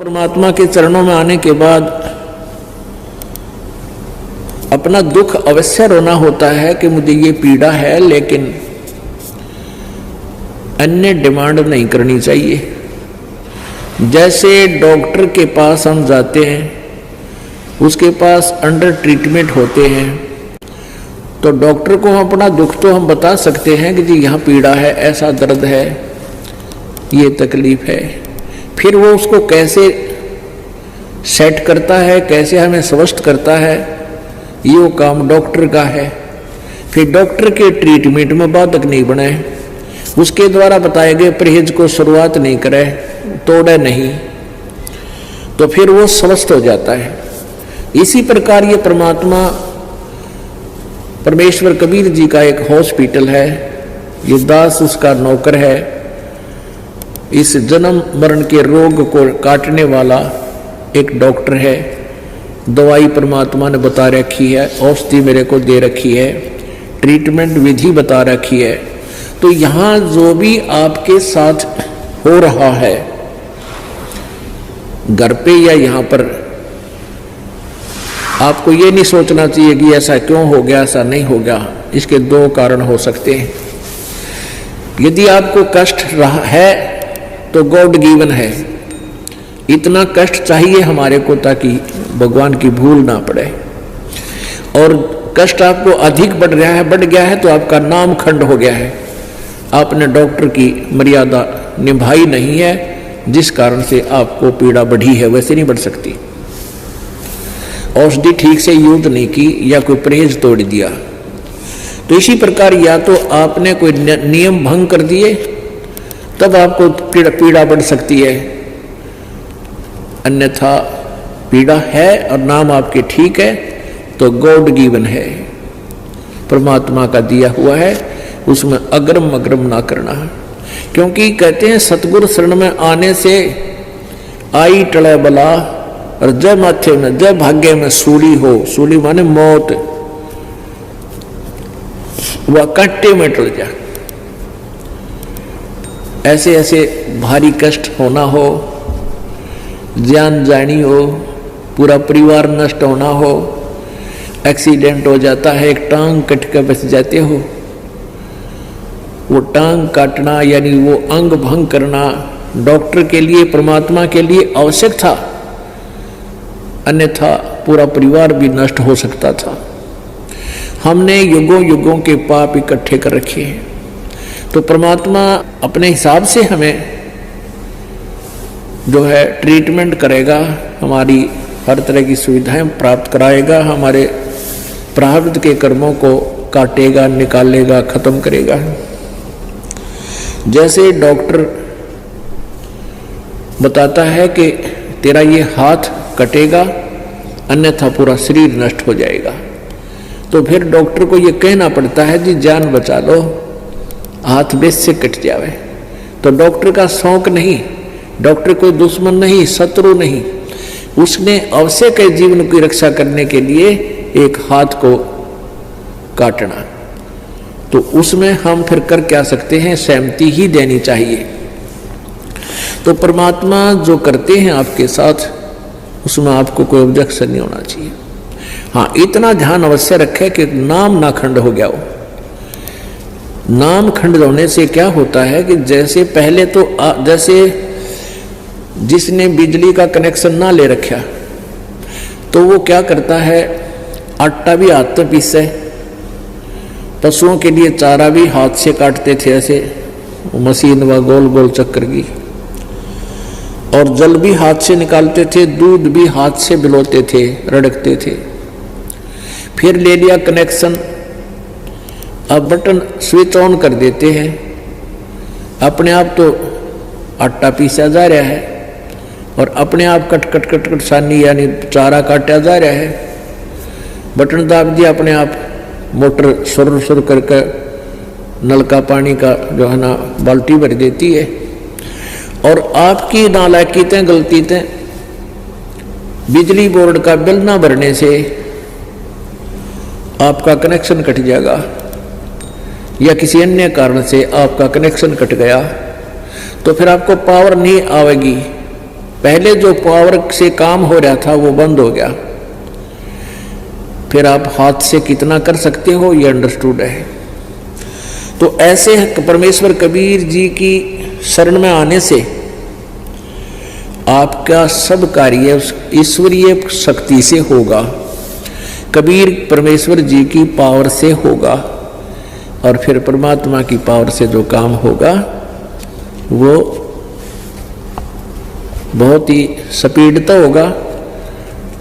परमात्मा के चरणों में आने के बाद अपना दुख अवश्य रोना होता है कि मुझे ये पीड़ा है, लेकिन अन्य डिमांड नहीं करनी चाहिए। जैसे डॉक्टर के पास हम जाते हैं, उसके पास अंडर ट्रीटमेंट होते हैं, तो डॉक्टर को अपना दुख तो हम बता सकते हैं कि जी यहाँ पीड़ा है, ऐसा दर्द है, ये तकलीफ है। फिर वो उसको कैसे सेट करता है, कैसे हमें स्वस्थ करता है, ये वो काम डॉक्टर का है। फिर डॉक्टर के ट्रीटमेंट में बाधक नहीं बने, उसके द्वारा बताए गए परहेज को शुरुआत नहीं करे, तोड़े नहीं, तो फिर वो स्वस्थ हो जाता है। इसी प्रकार ये परमात्मा परमेश्वर कबीर जी का एक हॉस्पिटल है, ये दास उसका नौकर है। इस जन्म मरण के रोग को काटने वाला एक डॉक्टर है। दवाई परमात्मा ने बता रखी है, औषधि मेरे को दे रखी है, ट्रीटमेंट विधि बता रखी है। तो यहाँ जो भी आपके साथ हो रहा है, घर पे या यहाँ पर, आपको ये नहीं सोचना चाहिए कि ऐसा क्यों हो गया, ऐसा नहीं हो गया। इसके दो कारण हो सकते हैं। यदि आपको कष्ट रहा है तो गॉड गिवन है, इतना कष्ट चाहिए हमारे को ताकि भगवान की भूल ना पड़े। और कष्ट आपको अधिक बढ़ गया है तो आपका नाम खंड हो गया है, आपने डॉक्टर की मर्यादा निभाई नहीं है, जिस कारण से आपको पीड़ा बढ़ी है। वैसे नहीं बढ़ सकती। औषधि ठीक से यूज नहीं की या कोई परहेज तोड़ दिया। तो इसी प्रकार या तो आपने कोई नियम भंग कर दिए, तब आपको पीड़ा बढ़ सकती है। अन्यथा पीड़ा है और नाम आपके ठीक है तो गॉड गिवन है, परमात्मा का दिया हुआ है, उसमें अग्रम अग्रम ना करना। क्योंकि कहते हैं सतगुरु शरण में आने से आई टले बला, और जय माथे में जय भाग्य में सूली हो। सूली माने मौत, वह कांटे में टल जा। ऐसे ऐसे भारी कष्ट होना हो, जान जानी हो, पूरा परिवार नष्ट होना हो, एक्सीडेंट हो जाता है, एक टांग कट कर बच जाते हो, वो टांग काटना यानी वो अंग भंग करना डॉक्टर के लिए, परमात्मा के लिए आवश्यक था, अन्यथा पूरा परिवार भी नष्ट हो सकता था। हमने युगों युगों के पाप इकट्ठे कर रखे हैं, तो परमात्मा अपने हिसाब से हमें जो है ट्रीटमेंट करेगा, हमारी हर तरह की सुविधाएं प्राप्त कराएगा, हमारे प्रारब्ध के कर्मों को काटेगा, निकालेगा, खत्म करेगा। जैसे डॉक्टर बताता है कि तेरा ये हाथ कटेगा, अन्यथा पूरा शरीर नष्ट हो जाएगा, तो फिर डॉक्टर को ये कहना पड़ता है जी जान बचा लो, हाथ बेस से कट जावे। तो डॉक्टर का शौक नहीं, डॉक्टर कोई दुश्मन नहीं, शत्रु नहीं, उसने आवश्यक है जीवन की रक्षा करने के लिए एक हाथ को काटना। तो उसमें हम फिर कर क्या सकते हैं, सहमति ही देनी चाहिए। तो परमात्मा जो करते हैं आपके साथ, उसमें आपको कोई ऑब्जेक्शन नहीं होना चाहिए। हाँ, इतना ध्यान अवश्य रखें कि नाम ना खंड हो गया हो। नाम खंड होने से क्या होता है कि जैसे पहले तो जैसे जिसने बिजली का कनेक्शन ना ले रखा, तो वो क्या करता है, आटा भी हाथ से पीसे, पशुओं के लिए चारा भी हाथ से काटते थे, ऐसे मशीन व गोल गोल चक्कर की, और जल भी हाथ से निकालते थे, दूध भी हाथ से बिलोते थे, रड़कते थे। फिर ले लिया कनेक्शन, अब बटन स्विच ऑन कर देते हैं, अपने आप तो आटा पीसा जा रहा है और अपने आप कट कट कट कट सानी यानी चारा काटा जा रहा है। बटन दाब दिया, अपने आप मोटर सुर सुर करके नल का पानी का जो है ना बाल्टी भर देती है। और आपकी नालायकीतें, गलतीतें, बिजली बोर्ड का बिल ना भरने से आपका कनेक्शन कट जाएगा, या किसी अन्य कारण से आपका कनेक्शन कट गया, तो फिर आपको पावर नहीं आएगी पहले जो पावर से काम हो रहा था वो बंद हो गया, फिर आप हाथ से कितना कर सकते हो ये अंडरस्टूड है। तो ऐसे परमेश्वर कबीर जी की शरण में आने से आपका सब कार्य ईश्वरीय शक्ति से होगा, कबीर परमेश्वर जी की पावर से होगा, और फिर परमात्मा की पावर से जो काम होगा वो बहुत ही स्पीडता होगा,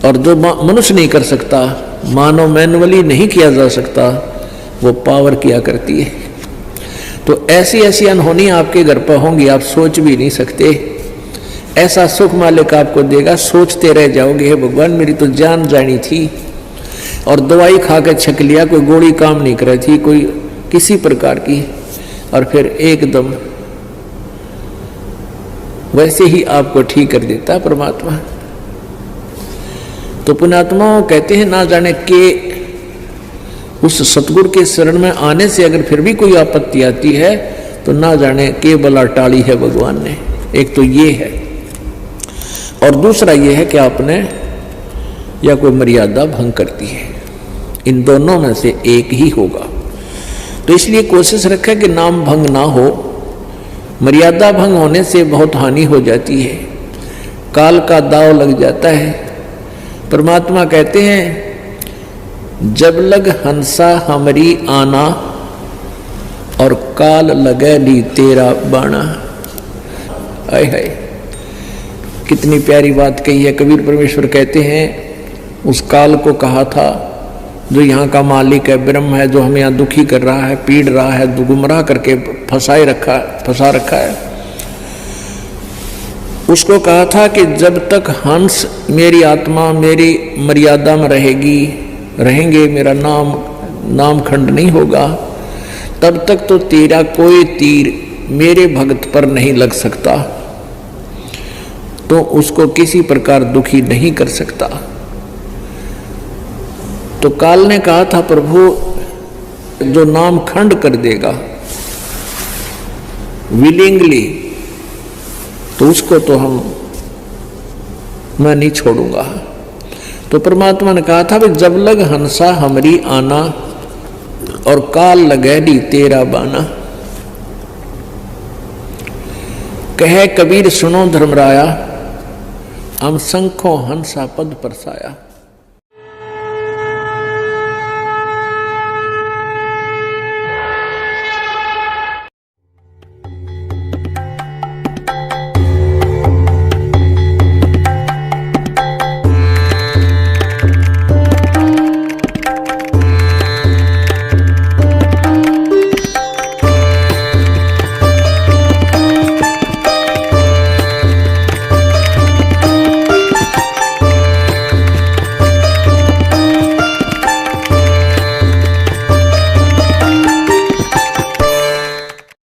और जो मनुष्य नहीं कर सकता, मानव मैनुअली नहीं किया जा सकता, वो पावर किया करती है। तो ऐसी ऐसी अनहोनी आपके घर पर होंगी, आप सोच भी नहीं सकते। ऐसा सुख मालिक आपको देगा, सोचते रह जाओगे हे भगवान मेरी तो जान जानी थी, और दवाई खा के छक लिया, कोई गोली काम नहीं कर रही थी, कोई किसी प्रकार की, और फिर एकदम वैसे ही आपको ठीक कर देता परमात्मा। तो पुण्यात्मा कहते हैं ना जाने के उस सतगुरु के शरण में आने से अगर फिर भी कोई आपत्ति आती है तो ना जाने के बला टाली है भगवान ने। एक तो ये है, और दूसरा ये है कि आपने या कोई मर्यादा भंग करती है, इन दोनों में से एक ही होगा। तो इसलिए कोशिश रखें कि नाम भंग ना हो। मर्यादा भंग होने से बहुत हानि हो जाती है, काल का दाव लग जाता है। परमात्मा कहते हैं जब लग हंसा हमरी आना, और काल लगे ली तेरा बाणा। आय हाय, कितनी प्यारी बात कही है। कबीर परमेश्वर कहते हैं उस काल को कहा था जो यहाँ का मालिक है, ब्रह्म है, जो हमें यहाँ दुखी कर रहा है, पीड़ रहा है, गुमराह करके फंसा रखा है, उसको कहा था कि जब तक हंस मेरी आत्मा मेरी मर्यादा में रहेंगे, मेरा नाम खंड नहीं होगा, तब तक तो तेरा कोई तीर मेरे भक्त पर नहीं लग सकता, तो उसको किसी प्रकार दुखी नहीं कर सकता। तो काल ने कहा था प्रभु जो नाम खंड कर देगा विलिंगली, तो उसको तो मैं नहीं छोड़ूंगा। तो परमात्मा ने कहा था कि जब लग हंसा हमरी आना, और काल लगे दी तेरा बाना। कहे कबीर सुनो धर्मराया, हम शंखों हंसा पद परसाया।